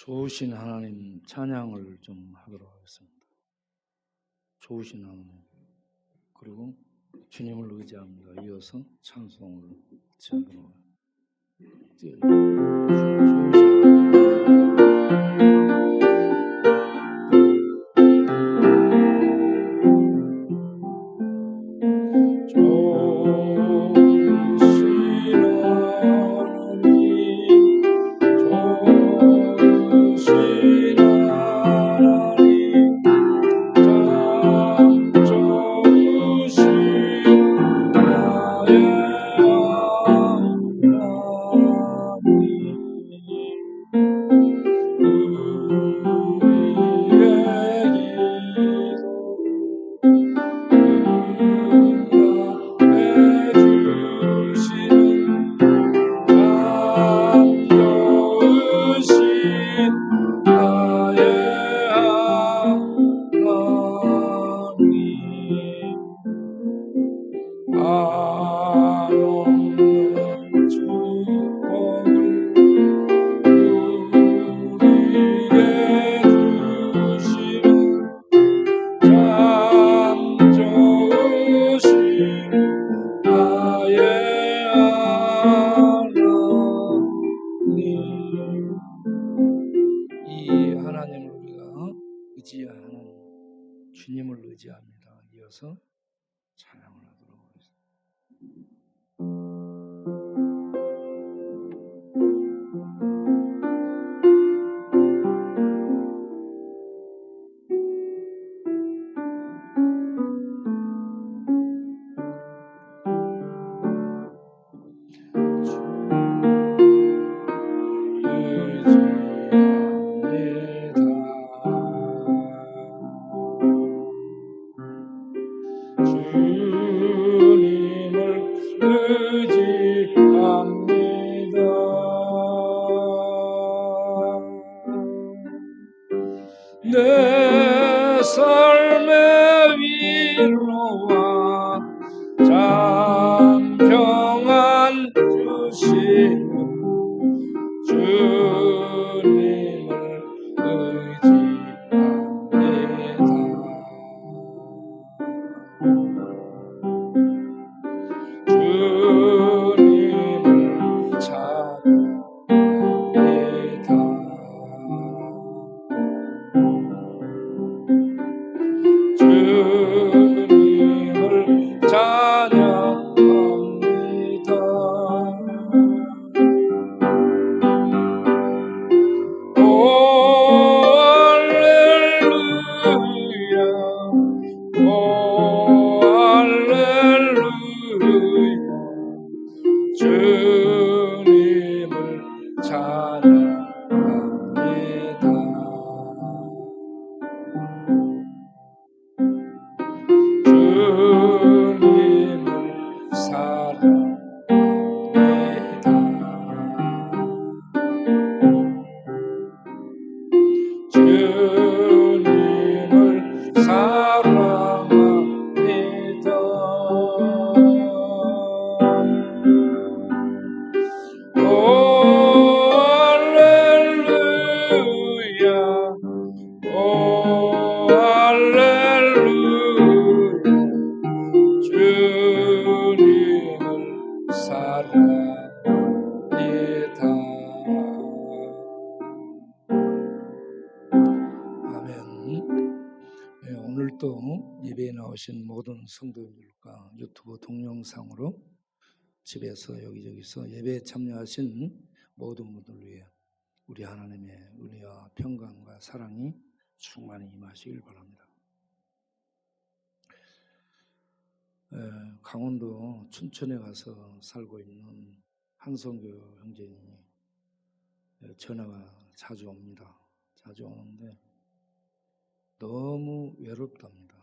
좋으신 하나님 찬양을 좀 하도록 하겠습니다. 좋으신 하나님, 그리고 주님을 의지합니다. 이어서 찬송을 하도록 주님을 의지합니다. 이어서 찬양을 하도록 하겠습니다. 내 삶의 위로와 참 평안 주시는 주님을 의지합니다. 주님을 찬양합니다. 주님을 찬양합니다. 오 할렐루야, 오 할렐루야, 주님을 찬양합니다. 주님을 사랑합니다. 주님을 사랑합니다. 오 할렐루야, 오 할렐루야, 주님을 사랑합니다. 아멘. 네, 오늘도 예배에 나오신 모든 성도님들과 유튜브 동영상으로 집에서 여기저기서 예배에 참여하신 모든 분들 위해 우리 하나님의 은혜와 평강과 사랑이 충만히 임하시길 바랍니다. 강원도 춘천에 가서 살고 있는 한성교 형제님이 전화가 자주 옵니다. 자주 오는데 너무 외롭답니다.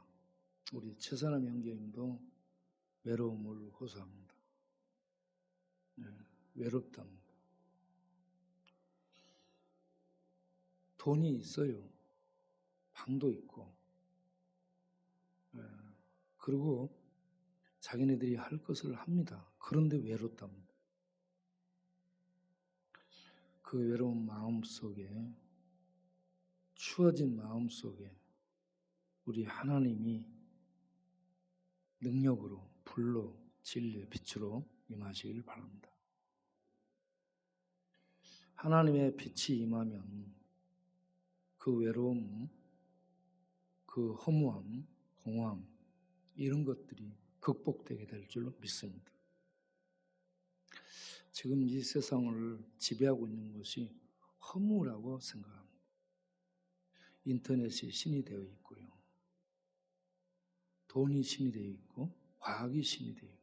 우리 최선남 형제님도 외로움을 호소합니다. 외롭답니다. 돈이 있어요. 방도 있고, 그리고 자기네들이 할 것을 합니다. 그런데 외롭답니다. 그 외로운 마음 속에 추워진 마음 속에 우리 하나님이 능력으로, 불로, 진리의 빛으로 임하시길 바랍니다. 하나님의 빛이 임하면 그 외로움, 그 허무함, 공허함 이런 것들이 극복되게 될 줄로 믿습니다. 지금 이 세상을 지배하고 있는 것이 허무라고 생각합니다. 인터넷이 신이 되어 있고요. 돈이 신이 되어 있고 과학이 신이 되어 있고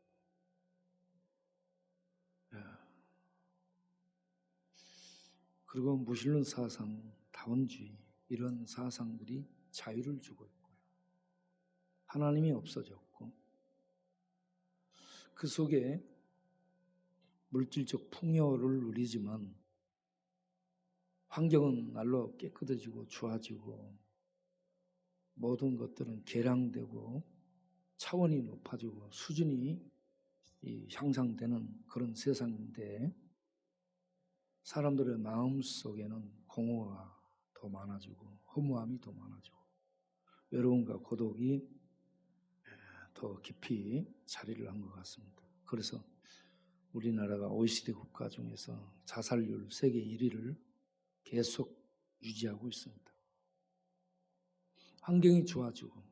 그리고 무신론 사상, 다원주의 이런 사상들이 자유를 주고 있고요. 하나님이 없어졌고 그 속에 물질적 풍요를 누리지만 환경은 날로 깨끗해지고 좋아지고 모든 것들은 개량되고 차원이 높아지고 수준이 향상되는 그런 세상인데 사람들의 마음 속에는 공허가 더 많아지고 허무함이 더 많아지고 외로움과 고독이 더 깊이 자리를 한 것 같습니다. 그래서 우리나라가 OECD 국가 중에서 자살률 세계 1위를 계속 유지하고 있습니다. 환경이 좋아지고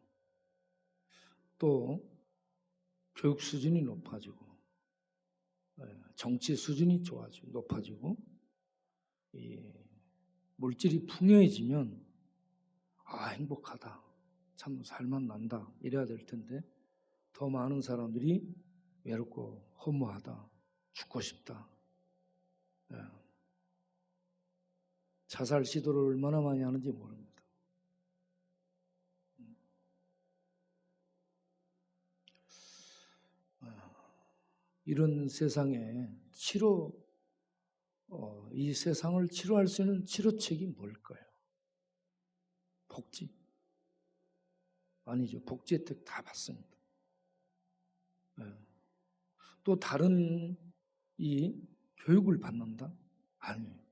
또 교육 수준이 높아지고 정치 수준이 좋아지고 높아지고 물질이 풍요해지면 행복하다, 참 살만 난다 이래야 될 텐데 더 많은 사람들이 외롭고 허무하다, 죽고 싶다. 자살 시도를 얼마나 많이 하는지 모릅니다. 이런 세상에 이 세상을 치료할 수 있는 치료책이 뭘까요? 복지? 아니죠. 복지 혜택 다 받습니다. 또 다른 이 교육을 받는다? 아니에요.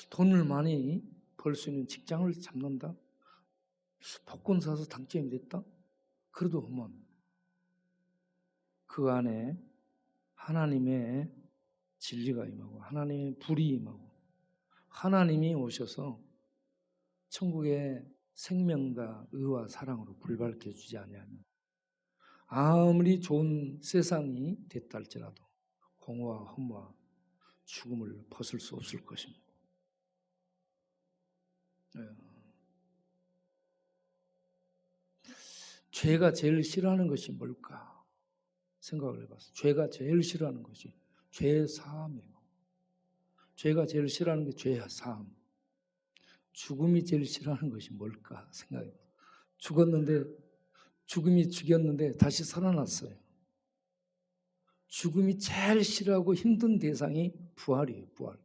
돈을 많이 벌 수 있는 직장을 잡는다? 복권 사서 당첨이 됐다? 그래도 허무합니다. 그 안에 하나님의 진리가 임하고 하나님의 불이 임하고 하나님이 오셔서 천국의 생명과 의와 사랑으로 불 밝혀주지 아니하면 아무리 좋은 세상이 됐다 할지라도 공허와 허무와 죽음을 벗을 수 없을 것입니다. 죄가 제일 싫어하는 것이 뭘까 생각을 해봤어요. 죄가 제일 싫어하는 것이 죄 사함이에요. 죄가 제일 싫어하는 게 죄 사함. 죽음이 제일 싫어하는 것이 뭘까 생각해요. 죽음이 죽였는데 다시 살아났어요. 죽음이 제일 싫어하고 힘든 대상이 부활이에요. 부활.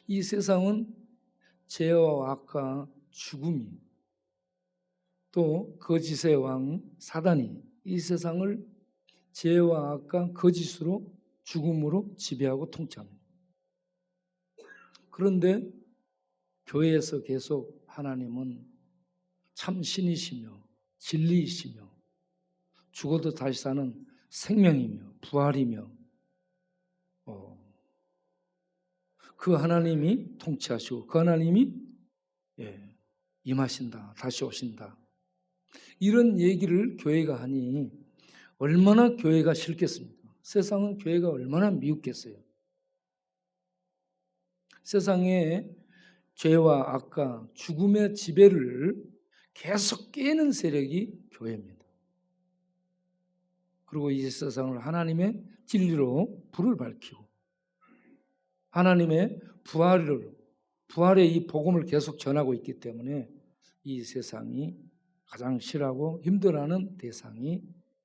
이 세상은 죄와 악과 죽음이 또 거짓의 왕 사단이 이 세상을 죄와 악과 거짓으로 죽음으로 지배하고 통치합니다. 그런데 교회에서 계속 하나님은 참 신이시며 진리이시며 죽어도 다시 사는 생명이며 부활이며 그 하나님이 통치하시고 그 하나님이 임하신다. 다시 오신다. 이런 얘기를 교회가 하니 얼마나 교회가 싫겠습니까? 세상은 교회가 얼마나 미웃겠어요. 세상에 죄와 악과 죽음의 지배를 계속 깨는 세력이 교회입니다. 그리고 이 세상을 하나님의 진리로 불을 밝히고 하나님의 부활의 이 복음을 계속 전하고 있기 때문에 이 세상이 가장 싫어하고 힘들어하는 대상이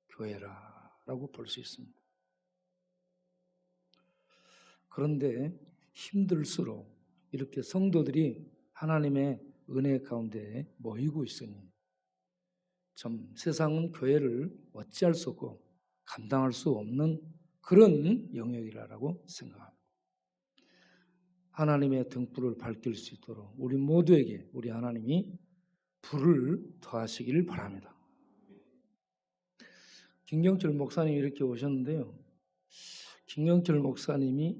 교회라고 볼 수 있습니다. 그런데 힘들수록 이렇게 성도들이 하나님의 은혜 가운데 모이고 있으니 참 세상은 교회를 어찌할 수 없고 감당할 수 없는 그런 영역이라고 생각합니다. 하나님의 등불을 밝힐 수 있도록 우리 모두에게 우리 하나님이 불을 더하시기를 바랍니다. 김경철 목사님이 이렇게 오셨는데요. 김경철 목사님이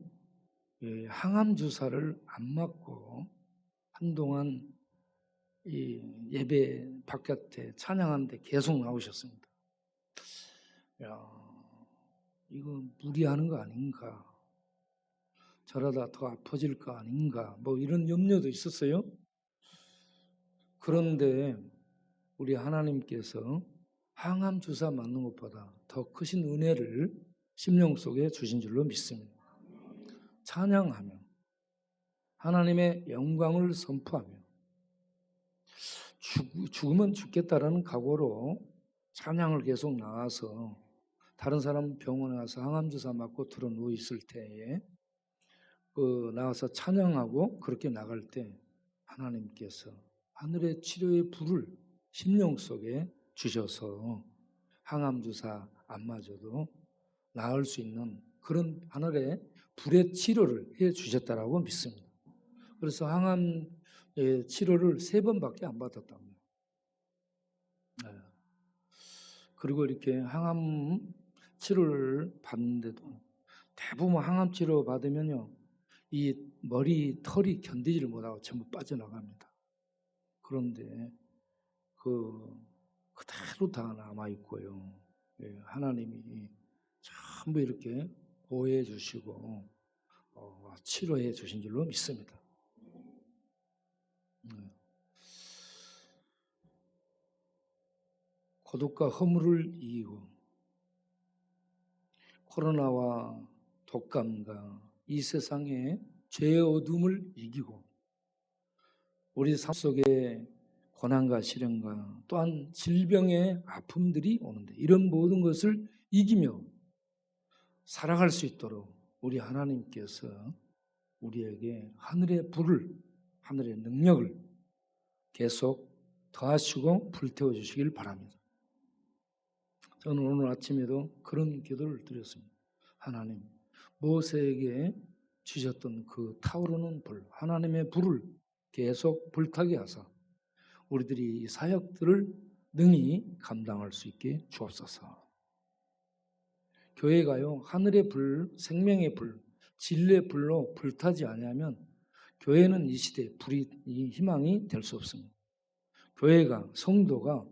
항암 주사를 안 맞고 한동안 이 예배 바깥에 찬양하는데 계속 나오셨습니다. 야, 이거 무리하는 거 아닌가? 저러다 더 아파질 거 아닌가? 뭐 이런 염려도 있었어요. 그런데 우리 하나님께서 항암 주사 맞는 것보다 더 크신 은혜를 심령 속에 주신 줄로 믿습니다. 찬양하며 하나님의 영광을 선포하며 죽으면 죽겠다라는 각오로 찬양을 계속 나와서 다른 사람 병원에 가서 항암 주사 맞고 들어 누워 있을 때에 나와서 찬양하고 그렇게 나갈 때 하나님께서 하늘의 치료의 불을 심령 속에 주셔서 항암 주사 안 맞아도 나을 수 있는 그런 하늘의 불의 치료를 해 주셨다라고 믿습니다. 그래서 항암 치료를 3번밖에 안 받았답니다. 그리고 이렇게 항암 치료를 받는데도 대부분 항암 치료 받으면요, 이 머리 털이 견디지를 못하고 전부 빠져나갑니다. 그런데 그대로 다 남아 있고요. 하나님이 전부 이렇게 보호해 주시고 치료해 주신 줄로 믿습니다. 고독과 허물을 이기고 코로나와 독감과 이 세상의 죄의 어둠을 이기고 우리 삶 속에 고난과 시련과 또한 질병의 아픔들이 오는데 이런 모든 것을 이기며 살아갈 수 있도록 우리 하나님께서 우리에게 하늘의 불을, 하늘의 능력을 계속 더하시고 불태워 주시길 바랍니다. 저는 오늘 아침에도 그런 기도를 드렸습니다. 하나님, 모세에게 주셨던 그 타오르는 불, 하나님의 불을 계속 불타게 하사 우리들이 이 사역들을 능히 감당할 수 있게 주옵소서. 교회가요, 하늘의 불, 생명의 불, 진리의 불로 불타지 아니하면 교회는 이 시대에 이 희망이 될 수 없습니다. 교회가, 성도가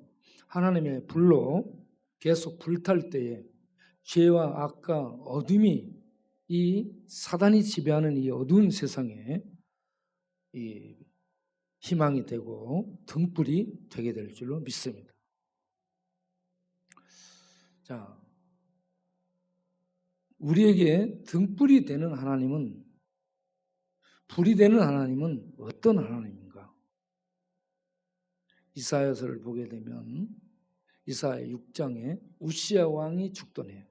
하나님의 불로 계속 불탈 때에 죄와 악과 어둠이 이 사단이 지배하는 이 어두운 세상에 이 희망이 되고 등불이 되게 될 줄로 믿습니다. 자, 우리에게 등불이 되는 하나님은, 불이 되는 하나님은 어떤 하나님인가? 이사야서를 보게 되면 이사야 6장에 우시야 왕이 죽던 해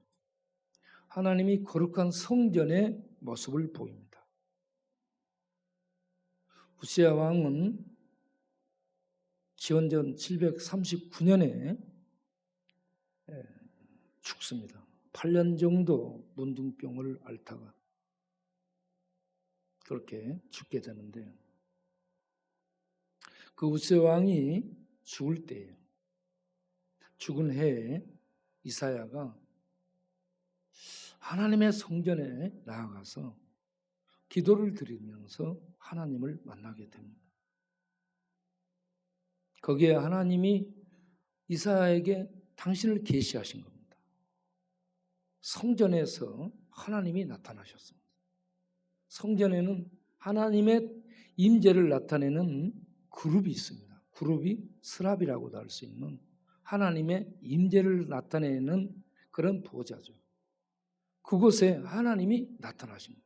하나님이 거룩한 성전의 모습을 보입니다. 우시야 왕은 기원전 739년에 죽습니다. 8년 정도 문둥병을 앓다가 그렇게 죽게 되는데 그 우시야 왕이 죽을 때 죽은 해에 이사야가 하나님의 성전에 나아가서 기도를 드리면서 하나님을 만나게 됩니다. 거기에 하나님이 이사야에게 당신을 계시하신 겁니다. 성전에서 하나님이 나타나셨습니다. 성전에는 하나님의 임재를 나타내는 그룹이 있습니다. 그룹이 스랍이라고도 할 수 있는 하나님의 임재를 나타내는 그런 보좌죠. 그곳에 하나님이 나타나십니다.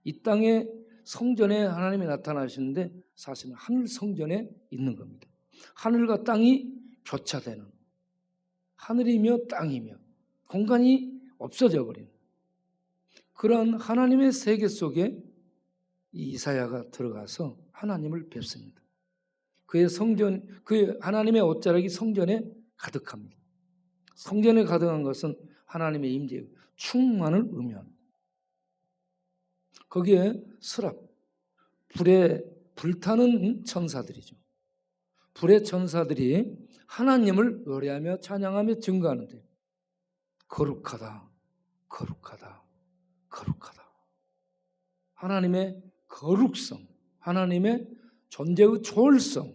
이 땅에 성전에 하나님이 나타나시는데 사실은 하늘 성전에 있는 겁니다. 하늘과 땅이 교차되는, 하늘이며 땅이며 공간이 없어져 버린 그런 하나님의 세계 속에 이 이사야가 들어가서 하나님을 뵙습니다. 그의 성전, 그의 하나님의 옷자락이 성전에 가득합니다. 성전에 가득한 것은 하나님의 임재, 충만을 의미합니다. 거기에 스랍, 불에 불타는 천사들이죠. 불의 천사들이 하나님을 노래하며 찬양하며 증거하는데 거룩하다, 거룩하다, 거룩하다. 하나님의 거룩성, 하나님의 존재의 초월성,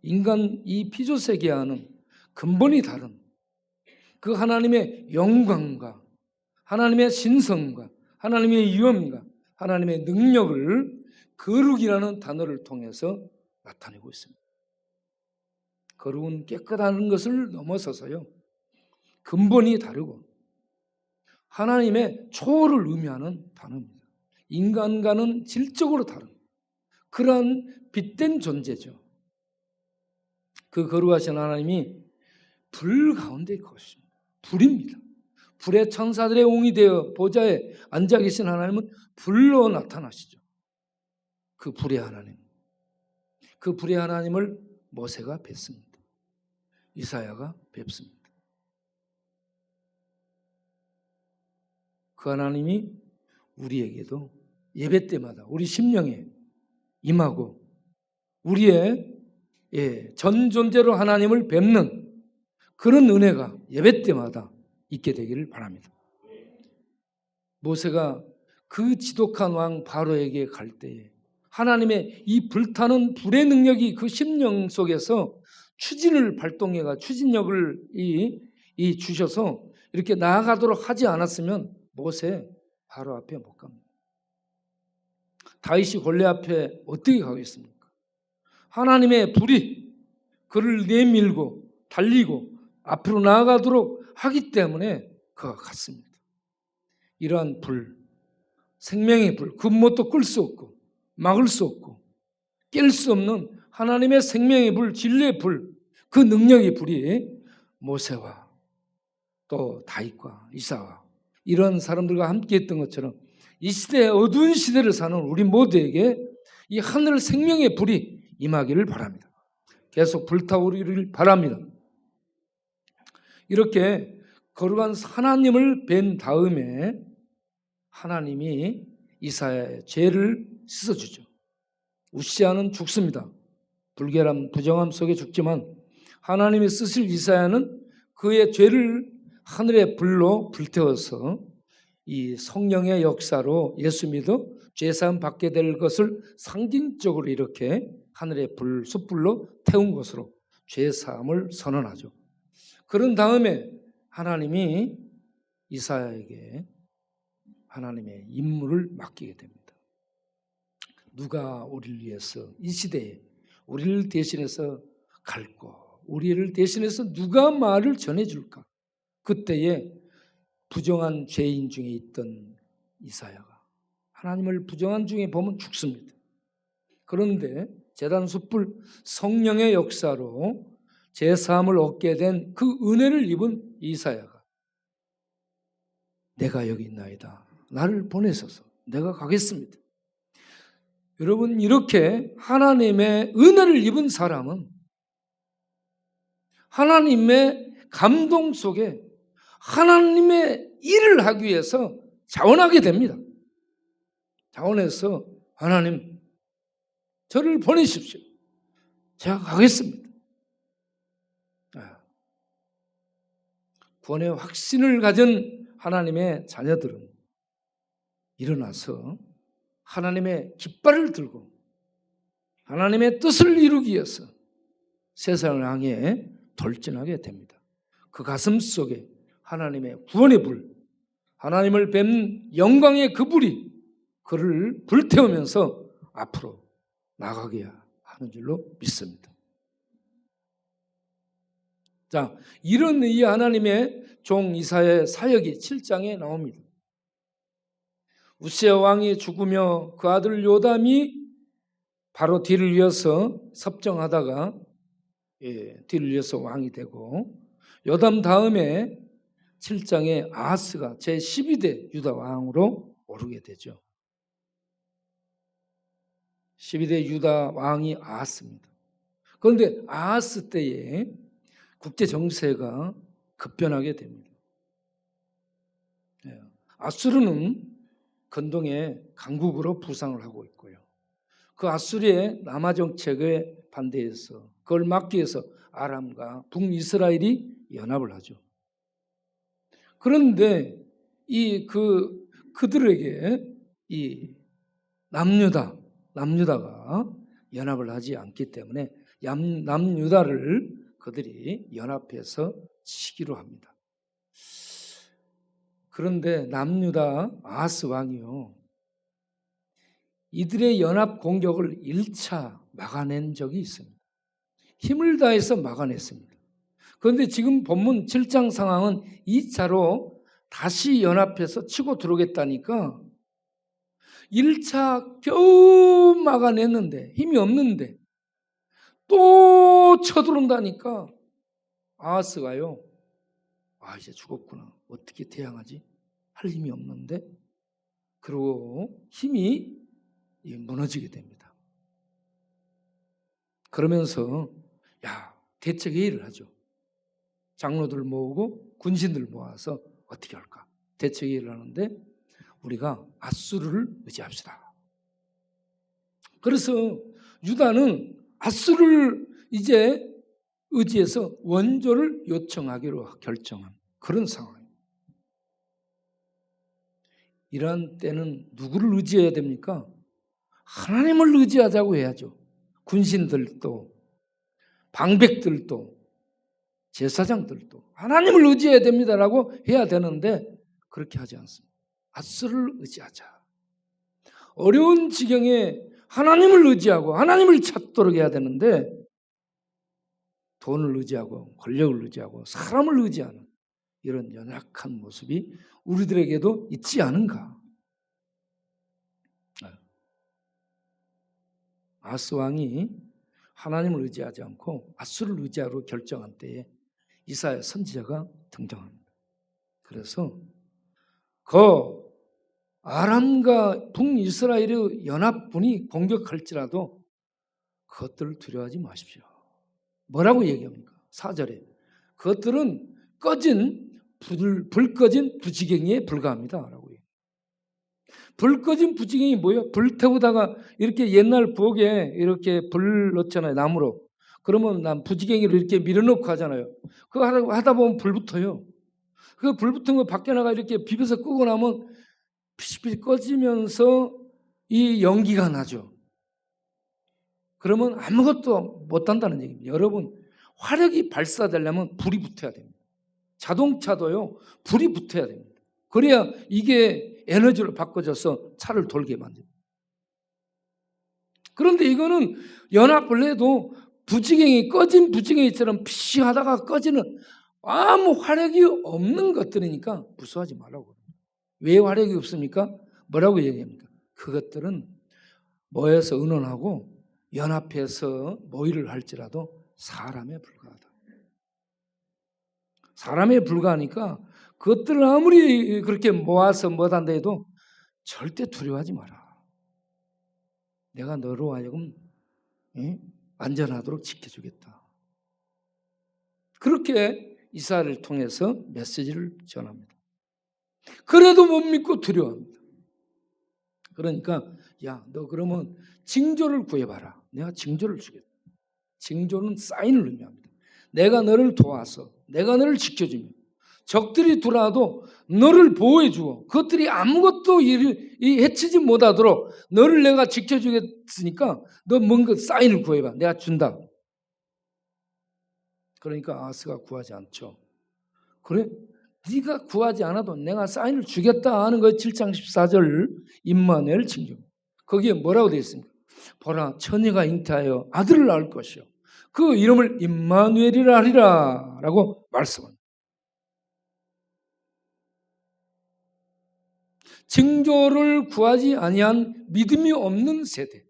인간 이 피조세계와는 근본이 다른 그 하나님의 영광과 하나님의 신성과 하나님의 위엄과 하나님의 능력을 거룩이라는 단어를 통해서 나타내고 있습니다. 거룩은 깨끗한 것을 넘어서서요, 근본이 다르고 하나님의 초월을 의미하는 단어입니다. 인간과는 질적으로 다른 그러한 빛된 존재죠. 그 거룩하신 하나님이 불 가운데 계십니다. 불입니다. 불의 천사들의 옹이 되어 보좌에 앉아 계신 하나님은 불로 나타나시죠. 그 불의 하나님, 그 불의 하나님을 모세가 뵙습니다. 이사야가 뵙습니다. 그 하나님이 우리에게도 예배 때마다 우리 심령에 임하고 우리의 전 존재로 하나님을 뵙는 그런 은혜가 예배 때마다 있게 되기를 바랍니다. 모세가 그 지독한 왕 바로에게 갈 때에 하나님의 이 불타는 불의 능력이 그 심령 속에서 추진을 발동해가 추진력을 주셔서 이렇게 나아가도록 하지 않았으면 모세 바로 앞에 못 갑니다. 다윗이 골리앗 앞에 어떻게 가겠습니까? 하나님의 불이 그를 내밀고 달리고 앞으로 나아가도록 하기 때문에 그가 갔습니다. 이러한 불, 생명의 불, 그 무엇도 끌 수 없고 막을 수 없고 깰 수 없는 하나님의 생명의 불, 진리의 불, 그 능력의 불이 모세와 또 다윗과 이사와 이런 사람들과 함께 했던 것처럼 이 시대의 어두운 시대를 사는 우리 모두에게 이 하늘 생명의 불이 임하기를 바랍니다. 계속 불타오르기를 바랍니다. 이렇게 거룩한 하나님을 뵌 다음에 하나님이 이사야의 죄를 씻어주죠. 우시아는 죽습니다. 불결함, 부정함 속에 죽지만 하나님이 쓰실 이사야는 그의 죄를 하늘의 불로 불태워서 이 성령의 역사로 예수 믿어 죄사함 받게 될 것을 상징적으로 이렇게 하늘의 불, 숯불로 태운 것으로 죄사함을 선언하죠. 그런 다음에 하나님이 이사야에게 하나님의 임무를 맡기게 됩니다. 누가 우리를 위해서 이 시대에 우리를 대신해서 갈고 우리를 대신해서 누가 말을 전해줄까? 그때에 부정한 죄인 중에 있던 이사야가 하나님을 부정한 중에 보면 죽습니다. 그런데 제단 숯불 성령의 역사로 제사함을 얻게 된 그 은혜를 입은 이사야가 내가 여기 있나이다. 나를 보내소서. 내가 가겠습니다. 여러분, 이렇게 하나님의 은혜를 입은 사람은 하나님의 감동 속에 하나님의 일을 하기 위해서 자원하게 됩니다. 자원해서 하나님 저를 보내십시오. 제가 가겠습니다. 구원의 확신을 가진 하나님의 자녀들은 일어나서 하나님의 깃발을 들고 하나님의 뜻을 이루기 위해서 세상을 향해 돌진하게 됩니다. 그 가슴 속에 하나님의 구원의 불, 하나님을 뵌 영광의 그 불이 그를 불태우면서 앞으로 나가게 하는 줄로 믿습니다. 자, 이런 이 하나님의 종 이사야의 사역이 7장에 나옵니다. 우시아 왕이 죽으며 그 아들 요담이 바로 뒤를 이어서 섭정하다가 뒤를 이어서 왕이 되고 요담 다음에 7장에 아하스가 제12대 유다 왕으로 오르게 되죠. 12대 유다 왕이 아하스입니다. 그런데 아하스 때에 국제 정세가 급변하게 됩니다. 아수르는 근동에 강국으로 부상을 하고 있고요. 그 아수르의 남하 정책에 반대해서 그걸 막기 위해서 아람과 북이스라엘이 연합을 하죠. 그런데 그들에게 이 남유다가 연합을 하지 않기 때문에 남유다를 그들이 연합해서 치기로 합니다. 그런데 남유다 아하스 왕이요, 이들의 연합 공격을 1차 막아낸 적이 있습니다. 힘을 다해서 막아냈습니다. 그런데 지금 본문 7장 상황은 2차로 다시 연합해서 치고 들어오겠다니까 1차 겨우 막아냈는데, 힘이 없는데 또 쳐들어온다니까 아하스가요, 이제 죽었구나, 어떻게 대항하지? 할 힘이 없는데, 그리고 힘이 무너지게 됩니다. 그러면서 대책회의를 하죠. 장로들 모으고 군신들 모아서 어떻게 할까? 대책회의를 하는데 우리가 아수르를 의지합시다. 그래서 유다는 아수르를 이제 의지해서 원조를 요청하기로 결정한 그런 상황입니다. 이런 때는 누구를 의지해야 됩니까? 하나님을 의지하자고 해야죠. 군신들도 방백들도 제사장들도 하나님을 의지해야 됩니다라고 해야 되는데 그렇게 하지 않습니다. 아수르를 의지하자. 어려운 지경에 하나님을 의지하고 하나님을 찾도록 해야 되는데 돈을 의지하고 권력을 의지하고 사람을 의지하는 이런 연약한 모습이 우리들에게도 있지 않은가? 아하스 왕이 하나님을 의지하지 않고 아수르를 의지하기로 결정한 때에 이사야 선지자가 등장합니다. 그래서 그 아람과 북이스라엘의 연합군이 공격할지라도 그것들을 두려워하지 마십시오. 뭐라고 얘기합니까? 4절에 그것들은 불 꺼진 부지경에 불과합니다 라고 얘기해요. 불 꺼진 부지경이 뭐예요? 불 태우다가 이렇게 옛날 부엌에 이렇게 불 넣잖아요, 나무로. 그러면 난 부지경이로 이렇게 밀어넣고 하잖아요. 그거 하다 보면 불 붙어요. 그 불 붙은 거 밖에 나가 이렇게 비벼서 끄고 나면 피시피시 꺼지면서 이 연기가 나죠. 그러면 아무것도 못한다는 얘기입니다. 여러분, 화력이 발사되려면 불이 붙어야 됩니다. 자동차도요, 불이 붙어야 됩니다. 그래야 이게 에너지로 바꿔져서 차를 돌게 만듭니다. 그런데 이거는 연합을 해도 꺼진 부지경이처럼 피시 하다가 꺼지는 아무 화력이 없는 것들이니까 무서워하지 말라고. 왜 화력이 없습니까? 뭐라고 얘기합니까? 그것들은 모여서 의논하고 연합해서 모의를 할지라도 사람에 불과하다. 사람에 불과하니까 그것들을 아무리 그렇게 모아서 못한다 해도 절대 두려워하지 마라. 내가 너로 하여금 안전하도록 지켜주겠다. 그렇게 이사야를 통해서 메시지를 전합니다. 그래도 못 믿고 두려워합니다. 그러니까 너 그러면 징조를 구해봐라. 내가 징조를 주겠다. 징조는 사인을 의미합니다. 내가 너를 도와서 내가 너를 지켜주며 적들이 들어와도 너를 보호해주고 그것들이 아무것도 해치지 못하도록 너를 내가 지켜주겠으니까 너 뭔가 사인을 구해봐. 내가 준다. 그러니까 아하스가 구하지 않죠. 그래? 네가 구하지 않아도 내가 사인을 주겠다 하는 거예요. 7장 14절 임마누엘 징조. 거기에 뭐라고 되어 있습니까? 보라, 처녀가 잉태하여 아들을 낳을 것이요 그 이름을 임마누엘이라 하리라 라고 말씀합니다. 징조를 구하지 아니한 믿음이 없는 세대,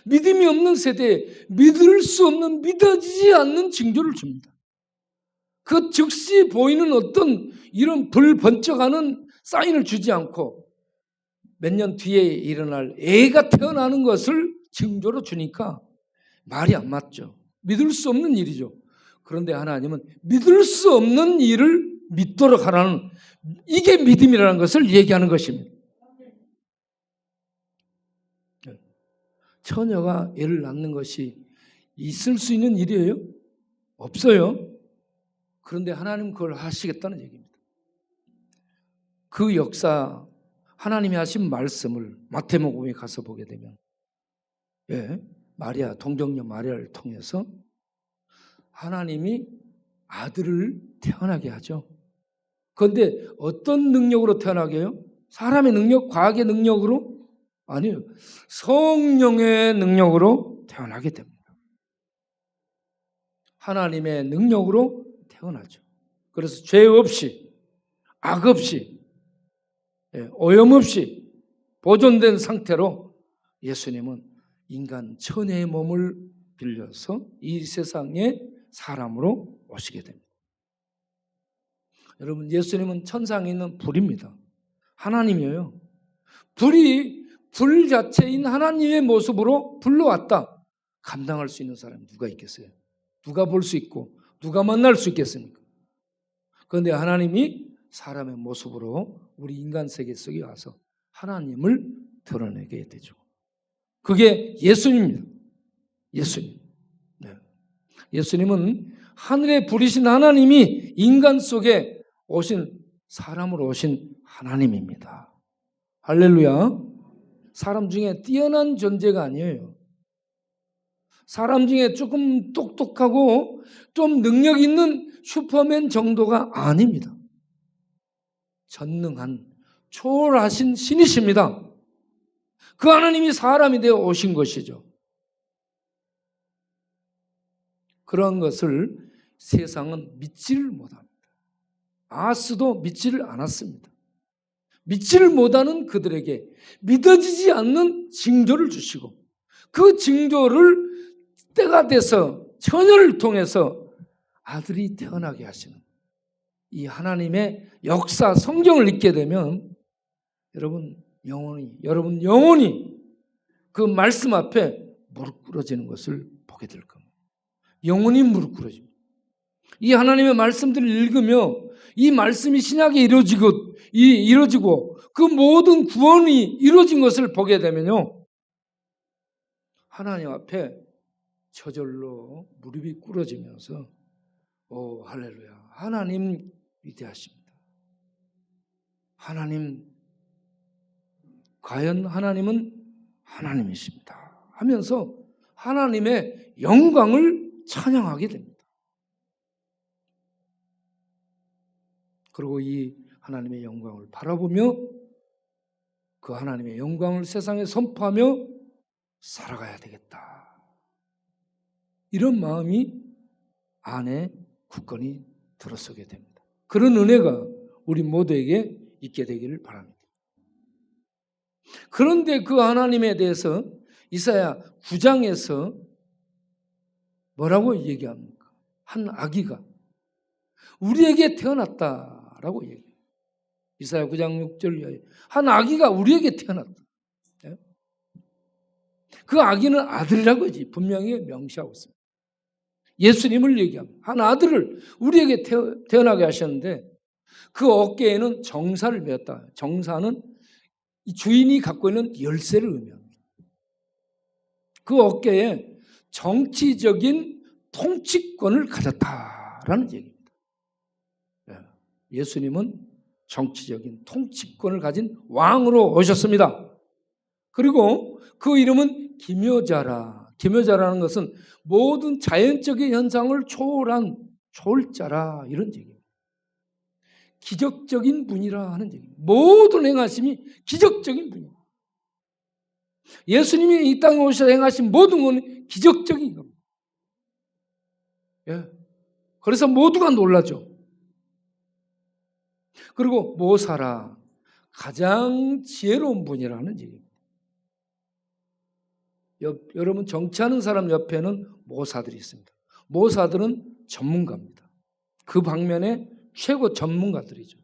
믿음이 없는 세대에 믿을 수 없는, 믿어지지 않는 징조를 줍니다. 그 즉시 보이는 어떤 이런 불 번쩍하는 사인을 주지 않고 몇 년 뒤에 일어날 애가 태어나는 것을 징조로 주니까 말이 안 맞죠. 믿을 수 없는 일이죠. 그런데 하나님은 믿을 수 없는 일을 믿도록 하라는, 이게 믿음이라는 것을 얘기하는 것입니다. 처녀가 애를 낳는 것이 있을 수 있는 일이에요? 없어요. 그런데 하나님 그걸 하시겠다는 얘기입니다. 그 역사, 하나님이 하신 말씀을 마태복음에 가서 보게 되면, 마리아, 동정녀 마리아를 통해서 하나님이 아들을 태어나게 하죠. 그런데 어떤 능력으로 태어나게 해요? 사람의 능력, 과학의 능력으로? 아니요. 성령의 능력으로 태어나게 됩니다. 하나님의 능력으로 태어나죠. 그래서 죄 없이, 악 없이, 오염 없이 보존된 상태로 예수님은 인간 천혜의 몸을 빌려서 이 세상에 사람으로 오시게 됩니다. 여러분, 예수님은 천상에 있는 불입니다. 하나님이에요. 불 자체인 하나님의 모습으로 불로 왔다. 감당할 수 있는 사람이 누가 있겠어요? 누가 볼 수 있고 누가 만날 수 있겠습니까? 그런데 하나님이 사람의 모습으로 우리 인간 세계 속에 와서 하나님을 드러내게 되죠. 그게 예수님입니다. 예수님. 네. 예수님은 하늘에 부리신 하나님이 인간 속에 오신, 사람으로 오신 하나님입니다. 할렐루야. 사람 중에 뛰어난 존재가 아니에요. 사람 중에 조금 똑똑하고 좀 능력 있는 슈퍼맨 정도가 아닙니다. 전능한 초월하신 신이십니다. 그 하나님이 사람이 되어 오신 것이죠. 그런 것을 세상은 믿지를 못합니다. 아스도 믿지를 않았습니다. 믿지를 못하는 그들에게 믿어지지 않는 징조를 주시고, 그 징조를 때가 돼서 처녀를 통해서 아들이 태어나게 하시는 이 하나님의 역사, 성경을 읽게 되면 여러분 영원히 그 말씀 앞에 무릎 꿇어지는 것을 보게 될 겁니다. 영원히 무릎 꿇어집니다. 이 하나님의 말씀들을 읽으며 이 말씀이 신약에 이루어지고 그 모든 구원이 이루어진 것을 보게 되면요, 하나님 앞에 저절로 무릎이 꿇어지면서 오 할렐루야, 하나님 위대하십니다. 하나님, 과연 하나님은 하나님이십니다 하면서 하나님의 영광을 찬양하게 됩니다. 그리고 이 하나님의 영광을 바라보며 그 하나님의 영광을 세상에 선포하며 살아가야 되겠다, 이런 마음이 안에 굳건히 들어서게 됩니다. 그런 은혜가 우리 모두에게 있게 되기를 바랍니다. 그런데 그 하나님에 대해서 이사야 9장에서 뭐라고 얘기합니까? 한 아기가 우리에게 태어났다라고 얘기해요. 이사야 9장 6절 한 아기가 우리에게 태어났다. 그 아기는 아들이라고 분명히 명시하고 있습니다. 예수님을 얘기합니다. 한 아들을 우리에게 태어나게 하셨는데 그 어깨에는 정사를 메었다. 정사는 이 주인이 갖고 있는 열쇠를 의미합니다. 그 어깨에 정치적인 통치권을 가졌다라는 얘기입니다. 예수님은 정치적인 통치권을 가진 왕으로 오셨습니다. 그리고 그 이름은 기묘자라. 기묘자라는 것은 모든 자연적인 현상을 초월한 초월자라, 이런 얘기입니다. 기적적인 분이라 하는 얘기입니다. 모든 행하심이 기적적인 분입니다. 예수님이 이 땅에 오셔서 행하신 모든 것은 기적적인 겁니다. 그래서 모두가 놀라죠. 그리고 모사라, 가장 지혜로운 분이라는 얘기입니다. 여러분, 정치하는 사람 옆에는 모사들이 있습니다. 모사들은 전문가입니다. 그 방면에 최고 전문가들이죠.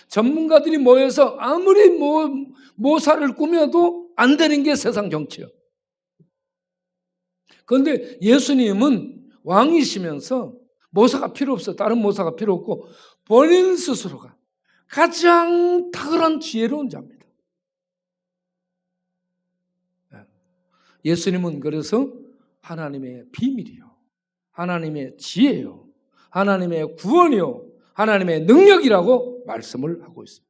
전문가들이 모여서 아무리 모사를 꾸며도 안 되는 게 세상 정치예요. 그런데 예수님은 왕이시면서 모사가 필요 없어. 다른 모사가 필요 없고 본인 스스로가 가장 탁월한 지혜로운 자입니다. 예수님은 그래서 하나님의 비밀이요, 하나님의 지혜요, 하나님의 구원이요, 하나님의 능력이라고 말씀을 하고 있습니다.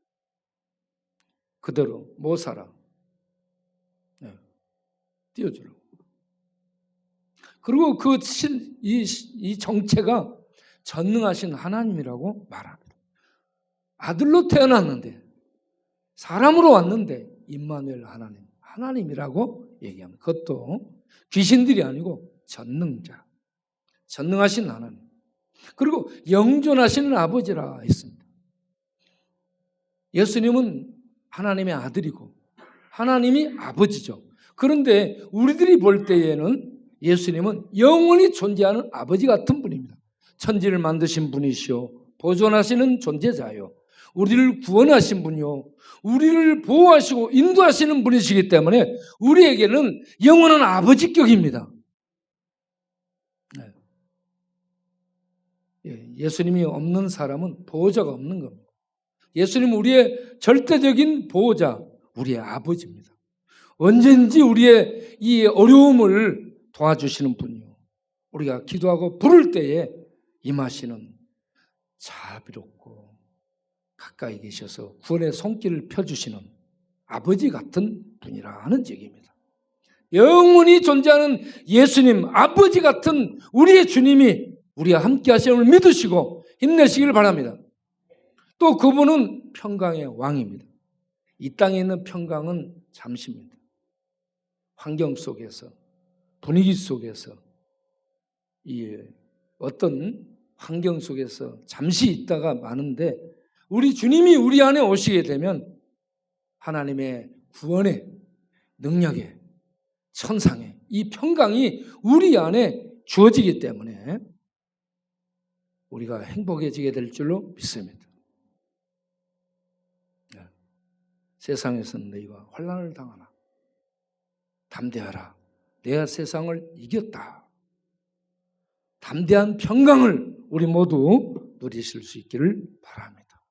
그대로 모사라 띄워주라고. 그리고 이 정체가 전능하신 하나님이라고 말합니다. 아들로 태어났는데, 사람으로 왔는데 임마누엘 하나님이라고 얘기합니다. 그것도 귀신들이 아니고 전능자, 전능하신 하나님, 그리고 영존하시는 아버지라 했습니다. 예수님은 하나님의 아들이고 하나님이 아버지죠. 그런데 우리들이 볼 때에는 예수님은 영원히 존재하는 아버지 같은 분입니다. 천지를 만드신 분이시오, 보존하시는 존재자요, 우리를 구원하신 분이요, 우리를 보호하시고 인도하시는 분이시기 때문에 우리에게는 영원한 아버지격입니다. 예수님이 없는 사람은 보호자가 없는 겁니다. 예수님은 우리의 절대적인 보호자, 우리의 아버지입니다. 언제든지 우리의 이 어려움을 도와주시는 분이요, 우리가 기도하고 부를 때에 임하시는 자비롭고 가까이 계셔서 구원의 손길을 펴주시는 아버지 같은 분이라는 얘기입니다. 영원히 존재하는 예수님, 아버지 같은 우리의 주님이 우리와 함께 하심을 믿으시고 힘내시길 바랍니다. 또 그분은 평강의 왕입니다. 이 땅에 있는 평강은 잠시입니다. 환경 속에서, 분위기 속에서, 이 어떤 환경 속에서 잠시 있다가 마는데, 우리 주님이 우리 안에 오시게 되면 하나님의 구원의 능력의 천상의 이 평강이 우리 안에 주어지기 때문에 우리가 행복해지게 될 줄로 믿습니다. 세상에서는 너희가 환난을 당하나 담대하라, 내가 세상을 이겼다. 담대한 평강을 우리 모두 누리실 수 있기를 바랍니다.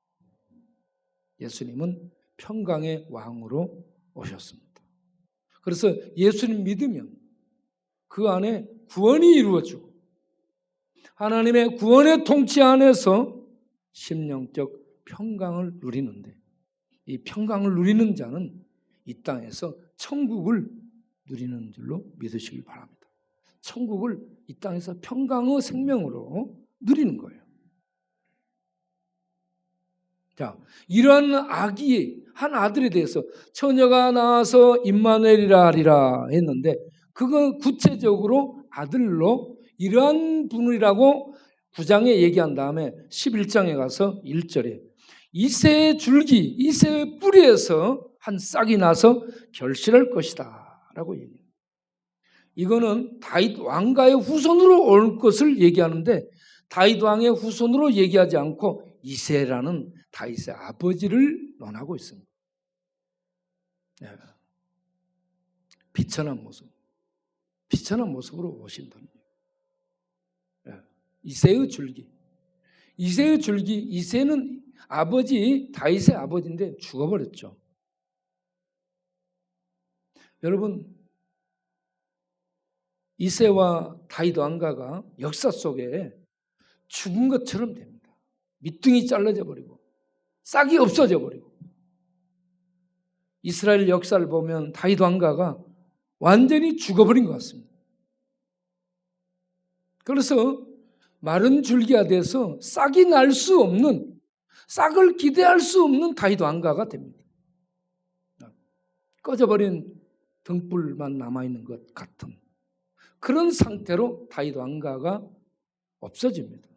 예수님은 평강의 왕으로 오셨습니다. 그래서 예수님 믿으면 그 안에 구원이 이루어지고 하나님의 구원의 통치 안에서 심령적 평강을 누리는데, 이 평강을 누리는 자는 이 땅에서 천국을 누리는 줄로 믿으시길 바랍니다. 천국을 이 땅에서 평강의 생명으로 누리는 거예요. 자, 이러한 아기 한 아들에 대해서 처녀가 나와서 임마누엘이라 하리라 했는데, 그건 구체적으로 아들로 이러한 분이라고 9장에 얘기한 다음에 11장에 가서 1절에 이새의 줄기, 이새의 뿌리에서 한 싹이 나서 결실할 것이다 라고 얘기해요. 이거는 다윗 왕가의 후손으로 올 것을 얘기하는데, 다윗 왕의 후손으로 얘기하지 않고 이새라는 다윗의 아버지를 논하고 있습니다. 비천한 모습, 비천한 모습으로 오신다는 거예요. 이새의 줄기, 이새의 줄기, 이새는 아버지, 다윗의 아버지인데 죽어버렸죠. 여러분, 이새와 다윗 왕가가 역사 속에 죽은 것처럼 됩니다. 밑둥이 잘라져 버리고 싹이 없어져 버리고. 이스라엘 역사를 보면 다윗 왕가가 완전히 죽어버린 것 같습니다. 그래서 마른 줄기가 돼서 싹이 날 수 없는, 싹을 기대할 수 없는 다윗 왕가가 됩니다. 꺼져버린 등불만 남아있는 것 같은 그런 상태로 다윗 왕가가 없어집니다.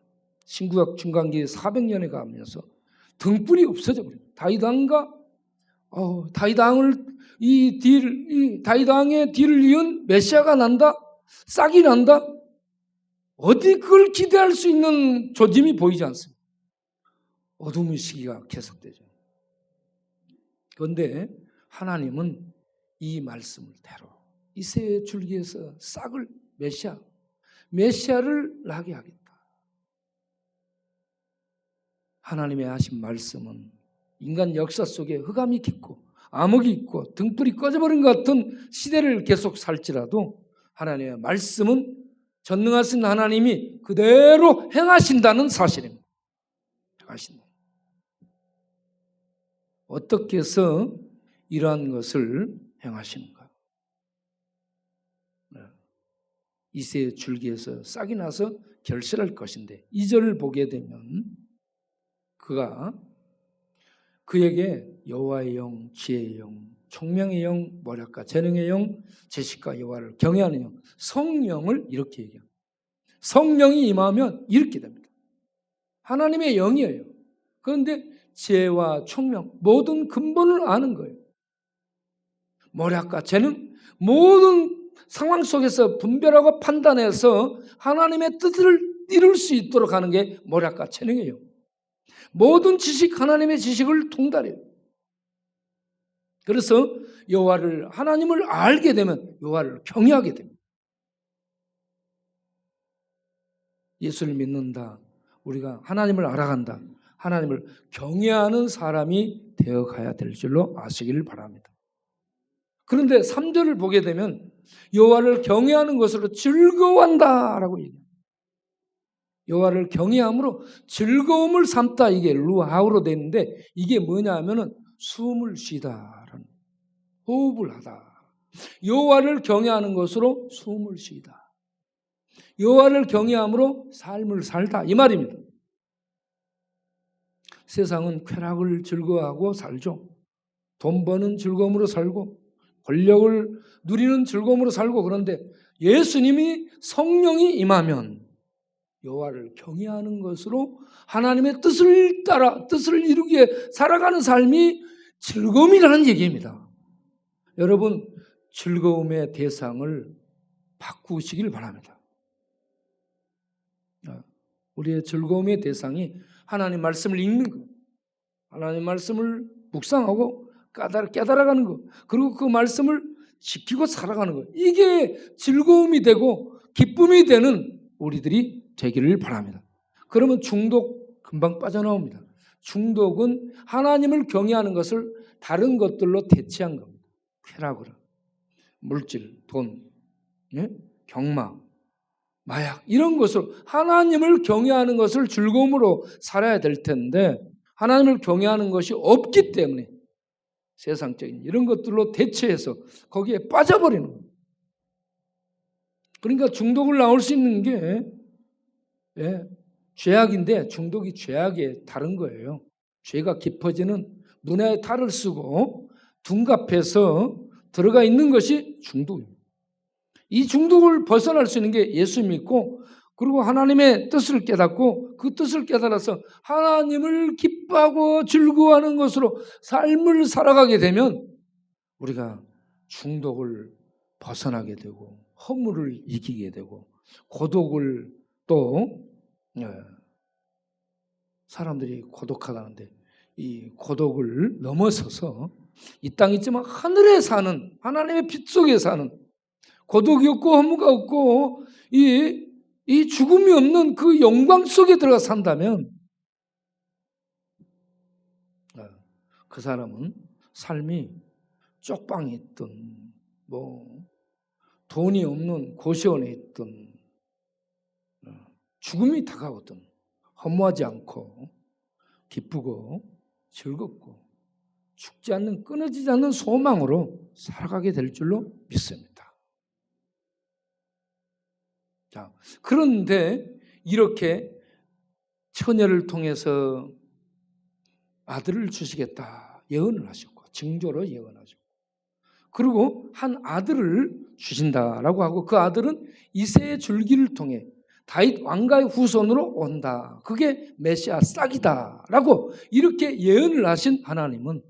신구약 중간기에 400년에 가면서 등불이 없어져 버립니다. 다윗 왕가, 다윗 왕의 뒤를 이은 메시아가 난다, 싹이 난다. 어디 그걸 기대할 수 있는 조짐이 보이지 않습니다. 어둠의 시기가 계속되죠. 그런데 하나님은 이 말씀을 대로 이새의 줄기에서 싹을, 메시아, 메시아를 나게 하겠다. 하나님의 하신 말씀은 인간 역사 속에 흑암이 깊고 암흑이 있고 등불이 꺼져버린 것 같은 시대를 계속 살지라도 하나님의 말씀은 전능하신 하나님이 그대로 행하신다는 사실입니다. 행하신다. 어떻게 해서 이러한 것을 행하시는가? 이새의 줄기에서 싹이 나서 결실할 것인데 2절을 보게 되면 그가 그에게 여호와의 영, 지혜의 영, 총명의 영, 모략과 재능의 영, 지식과 여호와를 경외하는 영, 성령을 이렇게 얘기합니다. 성령이 임하면 이렇게 됩니다. 하나님의 영이에요. 그런데 지혜와 총명, 모든 근본을 아는 거예요. 모략과 재능, 모든 상황 속에서 분별하고 판단해서 하나님의 뜻을 이룰 수 있도록 하는 게 모략과 재능이에요. 모든 지식, 하나님의 지식을 통달해요. 그래서 여호와를, 하나님을 알게 되면 여호와를 경외하게 됩니다. 예수를 믿는다. 우리가 하나님을 알아간다. 하나님을 경외하는 사람이 되어가야 될 줄로 아시기를 바랍니다. 그런데 3절을 보게 되면 여호와를 경외하는 것으로 즐거워한다라고 얘기해요. 여호와를 경외함으로 즐거움을 삼다, 이게 루하우로 되는데 이게 뭐냐 하면은 숨을 쉬다라는, 호흡을 하다. 여호와를 경외하는 것으로 숨을 쉬다. 여호와를 경외함으로 삶을 살다, 이 말입니다. 세상은 쾌락을 즐거워하고 살죠. 돈 버는 즐거움으로 살고 권력을 누리는 즐거움으로 살고, 그런데 예수님이 성령이 임하면 여호와를 경외하는 것으로 하나님의 뜻을 따라 뜻을 이루기에 살아가는 삶이 즐거움이라는 얘기입니다. 여러분, 즐거움의 대상을 바꾸시길 바랍니다. 우리의 즐거움의 대상이 하나님 말씀을 읽는 것, 하나님 말씀을 묵상하고 깨달아가는 것, 그리고 그 말씀을 지키고 살아가는 것, 이게 즐거움이 되고 기쁨이 되는 우리들이 되기를 바랍니다. 그러면 중독 금방 빠져나옵니다. 중독은 하나님을 경외하는 것을 다른 것들로 대체한 겁니다. 쾌락으로, 물질, 돈, 경마, 마약, 이런 것으로 하나님을 경외하는 것을 즐거움으로 살아야 될 텐데 하나님을 경외하는 것이 없기 때문에 세상적인 이런 것들로 대체해서 거기에 빠져버리는 거예요. 그러니까 중독을 나올 수 있는 게 죄악인데 중독이 죄악에 다른 거예요. 죄가 깊어지는 문화의 탈을 쓰고 둔갑해서 들어가 있는 것이 중독입니다. 이 중독을 벗어날 수 있는 게 예수 믿고 그리고 하나님의 뜻을 깨닫고 그 뜻을 깨달아서 하나님을 기뻐하고 즐거워하는 것으로 삶을 살아가게 되면 우리가 중독을 벗어나게 되고 허물을 이기게 되고 고독을 또 사람들이 고독하다는데 이 고독을 넘어서서 이 땅에 있지만 하늘에 사는 하나님의 빛 속에 사는 고독이 없고 허무가 없고 이 죽음이 없는 그 영광 속에 들어가 산다면 그 사람은 삶이 쪽방에 있든 뭐 돈이 없는 고시원에 있든 죽음이 다가오든 허무하지 않고 기쁘고 즐겁고 죽지 않는 끊어지지 않는 소망으로 살아가게 될 줄로 믿습니다. 자, 그런데 이렇게 처녀를 통해서 아들을 주시겠다 예언을 하셨고 징조로 예언하셨고 그리고 한 아들을 주신다라고 하고 그 아들은 이새의 줄기를 통해 다윗 왕가의 후손으로 온다. 그게 메시아 싹이다라고 이렇게 예언을 하신 하나님은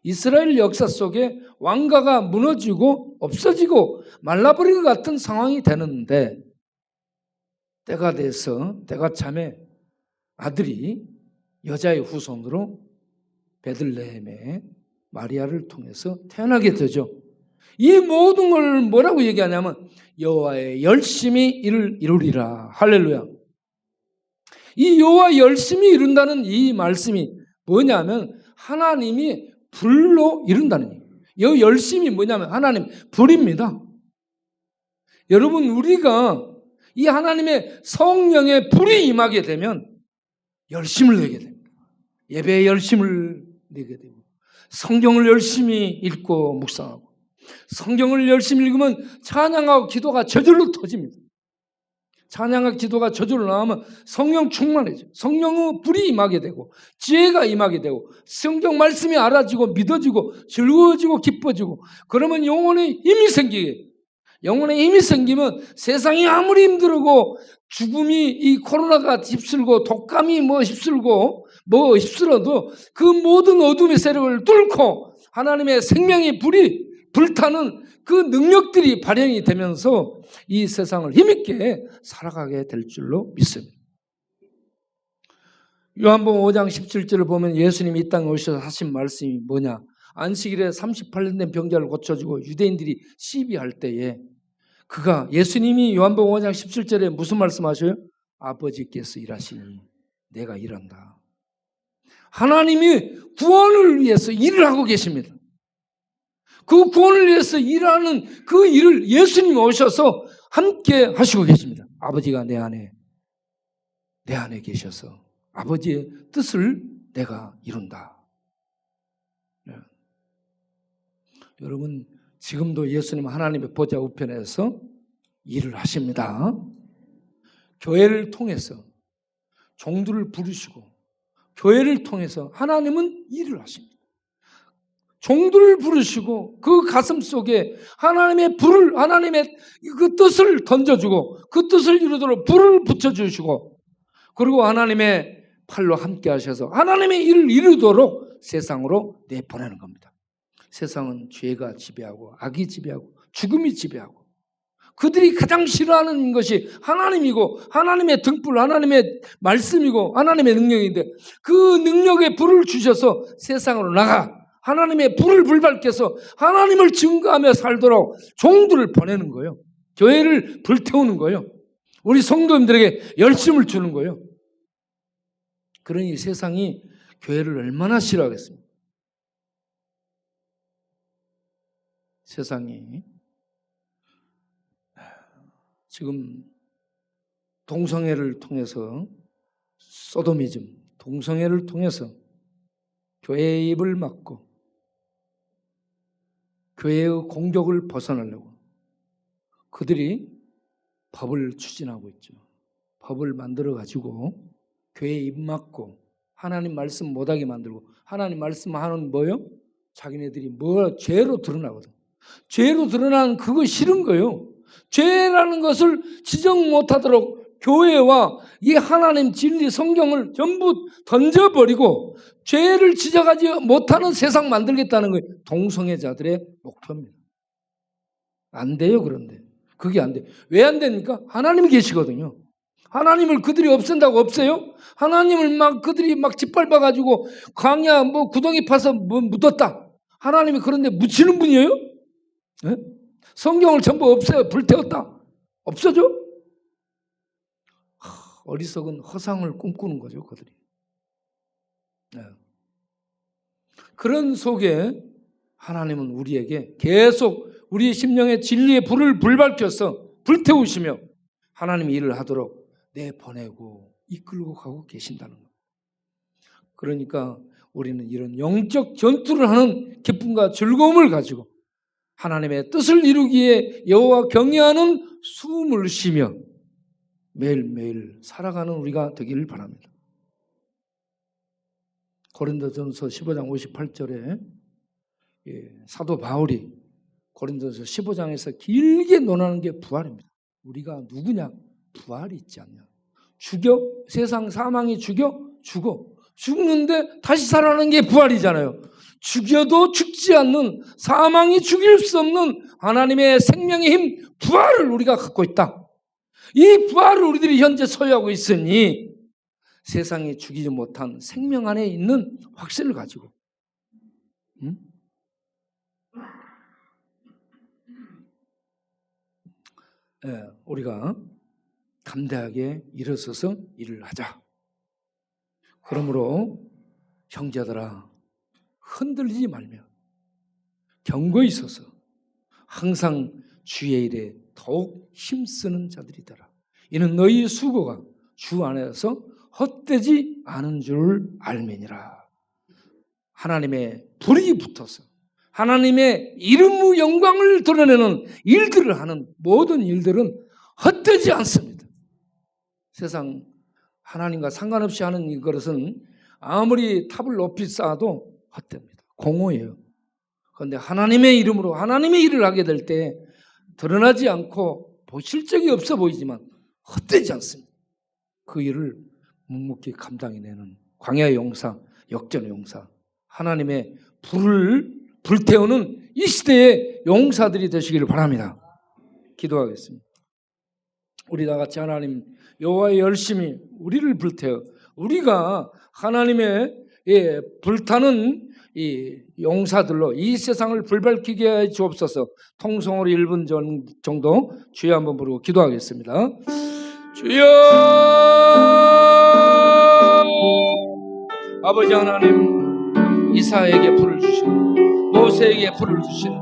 이스라엘 역사 속에 왕가가 무너지고 없어지고 말라버린 것 같은 상황이 되는데 때가 돼서 때가 참에 아들이 여자의 후손으로 베들레헴에 마리아를 통해서 태어나게 되죠. 이 모든 걸 뭐라고 얘기하냐면 여호와의 열심히 이루리라. 할렐루야. 이 여호와 열심히 이룬다는 이 말씀이 뭐냐면 하나님이 불로 이룬다는 얘기예요. 이 열심이 뭐냐면 하나님 불입니다. 여러분, 우리가 이 하나님의 성령의 불이 임하게 되면 열심을 내게 됩니다. 예배에 열심을 내게 되고 성경을 열심히 읽고 묵상하고 성경을 열심히 읽으면 찬양하고 기도가 저절로 터집니다. 찬양과 기도가 저절로 나오면 성령 충만해져. 성령의 불이 임하게 되고 지혜가 임하게 되고 성경 말씀이 알아지고 믿어지고 즐거워지고 기뻐지고 그러면 영혼에 힘이 생기게. 영혼에 힘이 생기면 세상이 아무리 힘들고 죽음이 이 코로나가 휩쓸고 독감이 휩쓸고 휩쓸어도 그 모든 어둠의 세력을 뚫고 하나님의 생명의 불이 불타는 그 능력들이 발현이 되면서 이 세상을 힘있게 살아가게 될 줄로 믿습니다. 요한복음 5장 17절을 보면 예수님이 이 땅에 오셔서 하신 말씀이 뭐냐? 안식일에 38년 된 병자를 고쳐주고 유대인들이 시비할 때에 예수님이 요한복음 5장 17절에 무슨 말씀하셔요? 아버지께서 일하시니 내가 일한다. 하나님이 구원을 위해서 일을 하고 계십니다. 그 구원을 위해서 일하는 그 일을 예수님이 오셔서 함께 하시고 계십니다. 아버지가 내 안에 계셔서 아버지의 뜻을 내가 이룬다. 네. 여러분, 지금도 예수님은 하나님의 보좌 우편에서 일을 하십니다. 교회를 통해서 종들을 부르시고 교회를 통해서 하나님은 일을 하십니다. 종들을 부르시고 그 가슴 속에 하나님의 불을, 하나님의 그 뜻을 던져주고 그 뜻을 이루도록 불을 붙여주시고 그리고 하나님의 팔로 함께 하셔서 하나님의 일을 이루도록 세상으로 내보내는 겁니다. 세상은 죄가 지배하고 악이 지배하고 죽음이 지배하고 그들이 가장 싫어하는 것이 하나님이고 하나님의 등불, 하나님의 말씀이고 하나님의 능력인데 그 능력의 불을 주셔서 세상으로 나가 하나님의 불을 불밝혀서 하나님을 증거하며 살도록 종들을 보내는 거예요. 교회를 불태우는 거예요. 우리 성도님들에게 열심을 주는 거예요. 그러니 세상이 교회를 얼마나 싫어하겠습니까? 세상이 지금 동성애를 통해서 소도미즘, 동성애를 통해서 교회의 입을 막고 교회의 공격을 벗어나려고 그들이 법을 추진하고 있죠. 법을 만들어가지고 교회에 입 막고 하나님 말씀 못하게 만들고 하나님 말씀하는 뭐요? 자기네들이 죄로 드러나거든. 죄로 드러나는 그거 싫은 거예요. 죄라는 것을 지적 못하도록 교회와 이 하나님 진리 성경을 전부 던져버리고 죄를 지적하지 못하는 세상 만들겠다는 거예요. 동성애자들의 목표입니다. 안 돼요. 그런데 그게 안 돼요. 왜 안 됩니까? 하나님이 계시거든요. 하나님을 그들이 없앤다고 없어요? 하나님을 그들이 짓밟아가지고 광야 구덩이 파서 묻었다. 하나님이 그런데 묻히는 분이에요? 네? 성경을 전부 없애요. 불태웠다. 없어져? 어리석은 허상을 꿈꾸는 거죠, 그들이. 네. 그런 속에 하나님은 우리에게 계속 우리의 심령의 진리의 불을 불밝혀서 불태우시며 하나님이 일을 하도록 내보내고 이끌고 가고 계신다는 것. 그러니까 우리는 이런 영적 전투를 하는 기쁨과 즐거움을 가지고 하나님의 뜻을 이루기에 여호와 경외하는 숨을 쉬며 매일매일 살아가는 우리가 되기를 바랍니다. 고린도전서 15장 58절에 사도 바울이 고린도전서 15장에서 길게 논하는 게 부활입니다. 우리가 누구냐? 부활이 있지 않냐? 세상 사망이 죽어? 죽는데 다시 살아나는 게 부활이잖아요. 죽여도 죽지 않는, 사망이 죽일 수 없는 하나님의 생명의 힘, 부활을 우리가 갖고 있다. 이 부활을 우리들이 현재 소유하고 있으니 세상이 죽이지 못한 생명 안에 있는 확신을 가지고 우리가 담대하게 일어서서 일을 하자. 그러므로 형제들아, 흔들리지 말며 견고히 있어서 항상 주의 일에 더욱 힘쓰는 자들이 되라. 이는 너희 수고가 주 안에서 헛되지 않은 줄 알매니라. 하나님의 불이 붙어서 하나님의 이름의 영광을 드러내는 일들을 하는 모든 일들은 헛되지 않습니다. 세상 하나님과 상관없이 하는 이것은 아무리 탑을 높이 쌓아도 헛됩니다. 공허해요. 그런데 하나님의 이름으로 하나님의 일을 하게 될 때 드러나지 않고 보실 적이 없어 보이지만 헛되지 않습니다. 그 일을 묵묵히 감당해내는 광야의 용사, 역전의 용사, 하나님의 불을 불태우는 이 시대의 용사들이 되시기를 바랍니다. 기도하겠습니다. 우리 다 같이 하나님 여호와의 열심히 우리를 불태워 우리가 하나님의 불타는 이 용사들로 이 세상을 불밝히게 해 주옵소서. 통성으로 1분 정도 주여 한번 부르고 기도하겠습니다. 주여, 아버지 하나님, 이사에게 불을 주시는, 모세에게 불을 주시는,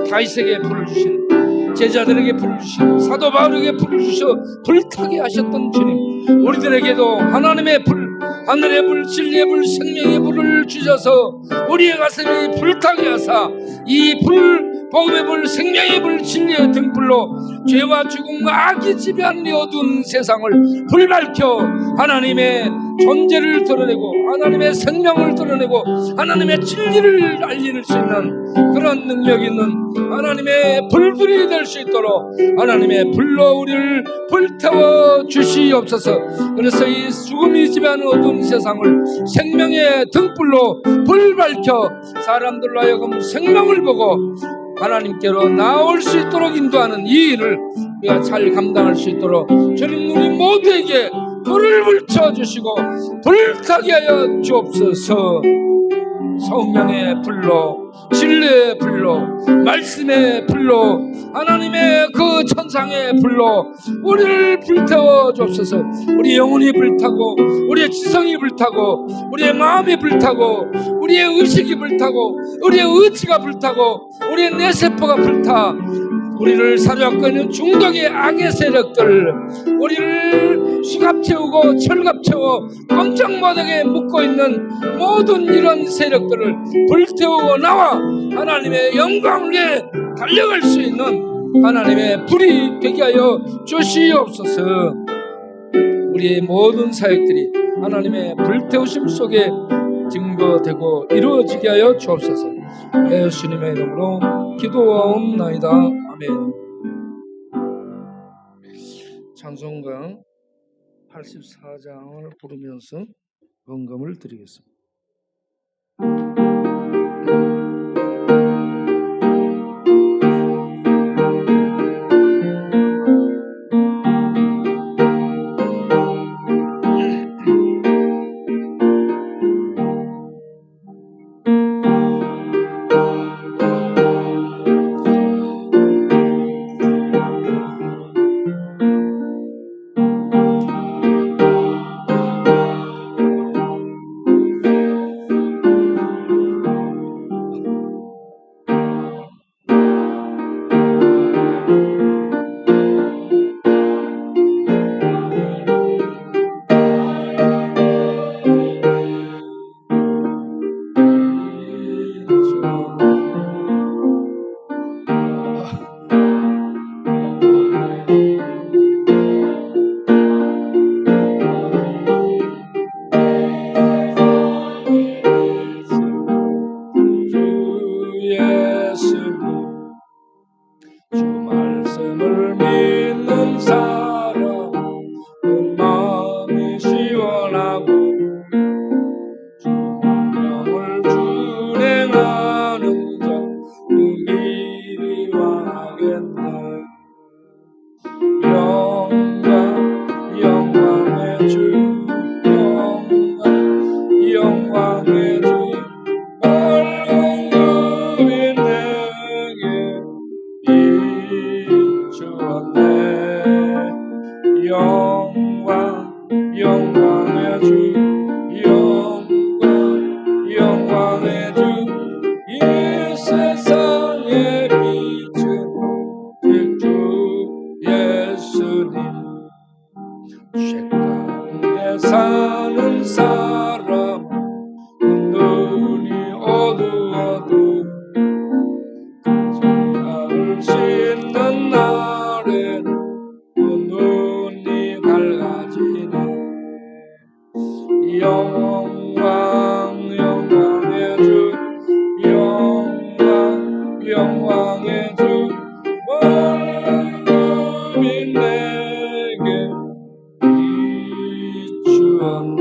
다윗에게 불을 주시는, 제자들에게 불을 주시는, 사도 바울에게 불을 주셔 불타게 하셨던 주님, 우리들에게도 하나님의 불, 하늘의 불, 진리의 불, 생명의 불을 주셔서 우리의 가슴이 불타게 하사 이 불, 복음의 불, 생명의 불, 진리의 등불로 죄와 죽음과 악이 지배하는 이 어두운 세상을 불밝혀 하나님의 존재를 드러내고 하나님의 생명을 드러내고 하나님의 진리를 알릴 수 있는 그런 능력 있는 하나님의 불들이 될 수 있도록 하나님의 불로 우리를 불태워 주시옵소서. 그래서 이 죽음이 지배하는 어두운 세상을 생명의 등불로 불밝혀 사람들로 하여금 생명을 보고 하나님께로 나올 수 있도록 인도하는 이 일을 우리가 잘 감당할 수 있도록 주님 우리 모두에게 불을 붙여주시고 불타게 하여 주옵소서. 성령의 불로, 진리의 불로, 말씀의 불로, 하나님의 그 천상의 불로 우리를 불태워 주옵소서. 우리 영혼이 불타고 우리의 지성이 불타고 우리의 마음이 불타고 우리의 의식이 불타고 우리의 의지가 불타고 우리의 뇌세포가 불타 우리를 사로잡고 있는 중독의 악의 세력들, 우리를 수갑 채우고 철갑 채워 꼼짝 못하게 묶고 있는 모든 이런 세력들을 불태우고 나와 하나님의 영광을 위해 달려갈 수 있는 하나님의 불이 되게 하여 주시옵소서. 우리의 모든 사역들이 하나님의 불태우심 속에 증거되고 이루어지게 하여 주옵소서. 예수님의 이름으로 기도하옵나이다. 아멘. 찬송가 84장을 부르면서 헌금을 드리겠습니다. 한 사람 눈이 어두워도 정말 씻는 날엔 눈이 밝아지네. 영광 영광의 주 영광 영광의 주 모든 내게 비추었네.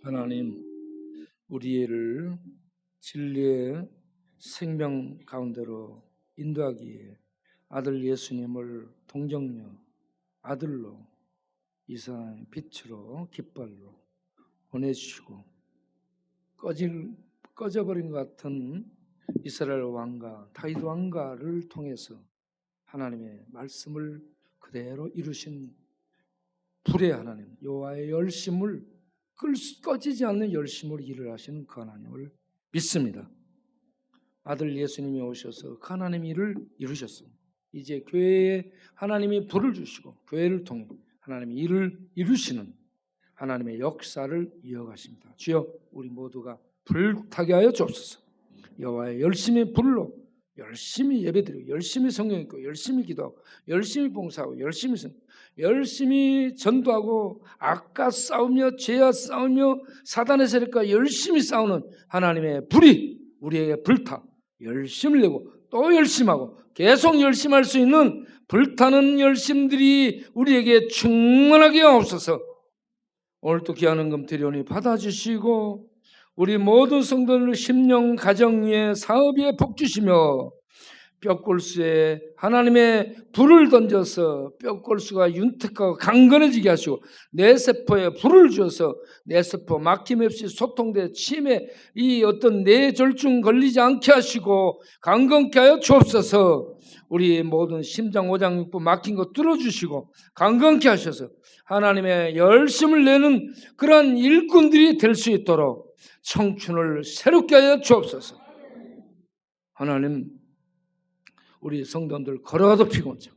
하나님, 우리를 진리의 생명 가운데로 인도하기에 아들 예수님을 동정녀 아들로 이 세상의 빛으로 깃발로 보내주시고 꺼져버린 것 같은 이스라엘 왕가 다윗 왕가를 통해서 하나님의 말씀을 그대로 이루신 불의 하나님 여호와의 열심을 꺼지지 않는 열심으로 일을 하시는 그 하나님을 믿습니다. 아들 예수님이 오셔서 그 하나님의 일을 이루셨습니다. 이제 교회에 하나님이 불을 주시고 교회를 통해 하나님의 일을 이루시는 하나님의 역사를 이어가십니다. 주여, 우리 모두가 불타게 하여 주옵소서. 여호와의 열심히 불로 열심히 예배드리고 열심히 성경 읽고 열심히 기도하고 열심히 봉사하고 열심히 전도하고 악과 싸우며 죄와 싸우며 사단의 세력과 열심히 싸우는 하나님의 불이 우리에게 불타 열심을 내고 또 열심하고 계속 열심할 수 있는 불타는 열심들이 우리에게 충만하게 하옵소서. 오늘도 귀한 헌금 드리오니 받아주시고 우리 모든 성도들 심령 가정 위에 사업 위에 복 주시며 뼈골수에 하나님의 불을 던져서 뼈골수가 윤택하고 강건해지게 하시고 내 세포에 불을 주어서 내 세포 막힘없이 소통돼 치매 이 어떤 뇌졸중 걸리지 않게 하시고 강건케 하여 주옵소서. 우리 모든 심장 오장 육부 막힌 거 뚫어주시고 강건케 하셔서 하나님의 열심을 내는 그러한 일꾼들이 될 수 있도록 청춘을 새롭게 하여 주옵소서. 하나님, 우리 성도들 걸어가도 피곤하고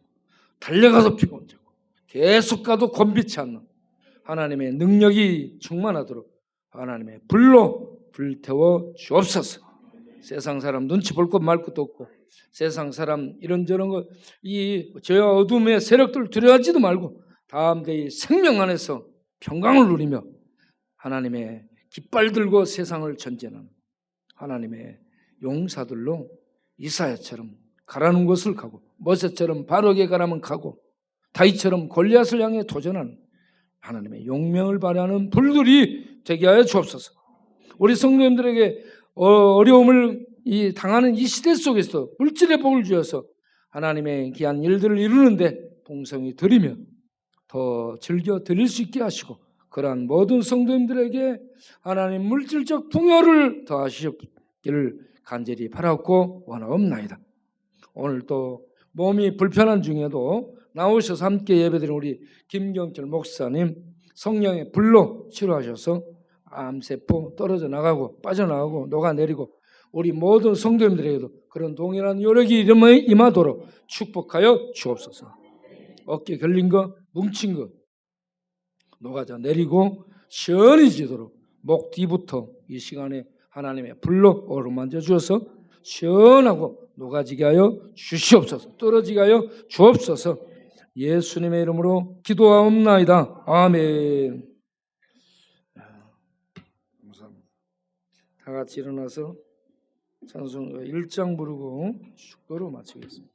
달려가도 피곤하고 계속 가도 곤비치 않는 하나님의 능력이 충만하도록 하나님의 불로 불태워 주옵소서. 세상 사람 눈치 볼 것 말 것도 없고 세상 사람 이런저런 거 이 죄와 어둠의 세력들 두려워하지도 말고 다음대의 생명 안에서 평강을 누리며 하나님의 깃발 들고 세상을 전쟁하는 하나님의 용사들로 이사야처럼 가라는 곳을 가고 모세처럼 바로에게 가라면 가고 다윗처럼 골리앗을 향해 도전하는 하나님의 용명을 발휘하는 불들이 되게 하여 주옵소서. 우리 성도님들에게 어려움을 당하는 이 시대 속에서 물질의 복을 주어서 하나님의 귀한 일들을 이루는데 봉성이 드리며 더 즐겨 드릴 수 있게 하시고 그러한 모든 성도님들에게 하나님 물질적 풍요를 더하시기를 간절히 바라옵고 원하옵나이다. 오늘 또 몸이 불편한 중에도 나오셔서 함께 예배드린 우리 김경철 목사님 성령의 불로 치료하셔서 암세포 떨어져 나가고 빠져나가고 녹아내리고 우리 모든 성도님들에게도 그런 동일한 요력이 임하도록 축복하여 주옵소서. 어깨 결린 거 뭉친 거 녹아져 내리고 시원해지도록 목 뒤부터 이 시간에 하나님의 불로 어루만져 주어서 시원하고 녹아지게 하여 주시옵소서. 떨어지게 하여 주옵소서. 예수님의 이름으로 기도하옵나이다. 아멘. 감사합니다. 다 같이 일어나서 찬송가 1장 부르고 축도로 마치겠습니다.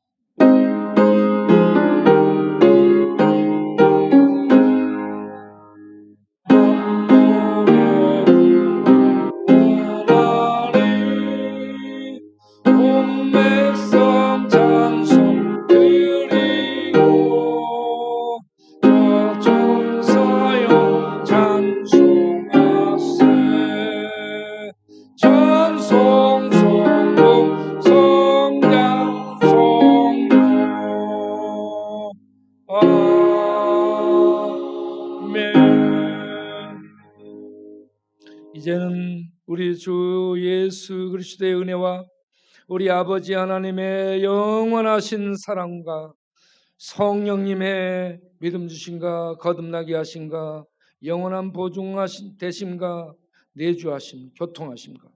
이제는 우리 주 예수 그리스도의 은혜와 우리 아버지 하나님의 영원하신 사랑과 성령님의 믿음 주심과 거듭나게 하심과 영원한 보증하신 되심과 내주하심, 교통하심과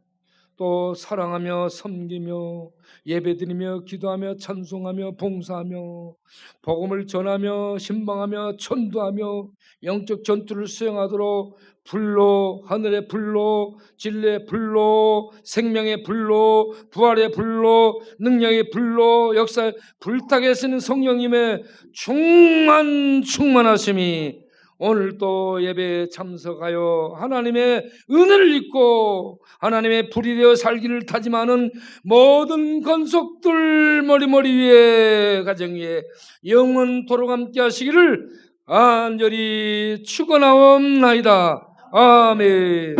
또 사랑하며 섬기며 예배드리며 기도하며 찬송하며 봉사하며 복음을 전하며 신방하며 천도하며 영적 전투를 수행하도록 불로, 하늘의 불로, 진리의 불로, 생명의 불로, 부활의 불로, 능력의 불로, 역사의 불타게 쓰는 성령님의 충만하심이 오늘 또 예배에 참석하여 하나님의 은혜를 입고 하나님의 불이 되어 살기를 다짐하는 모든 건속들 머리 위에 가정 위에 영원토록 함께 하시기를 간절히 축원하옵나이다. 아멘.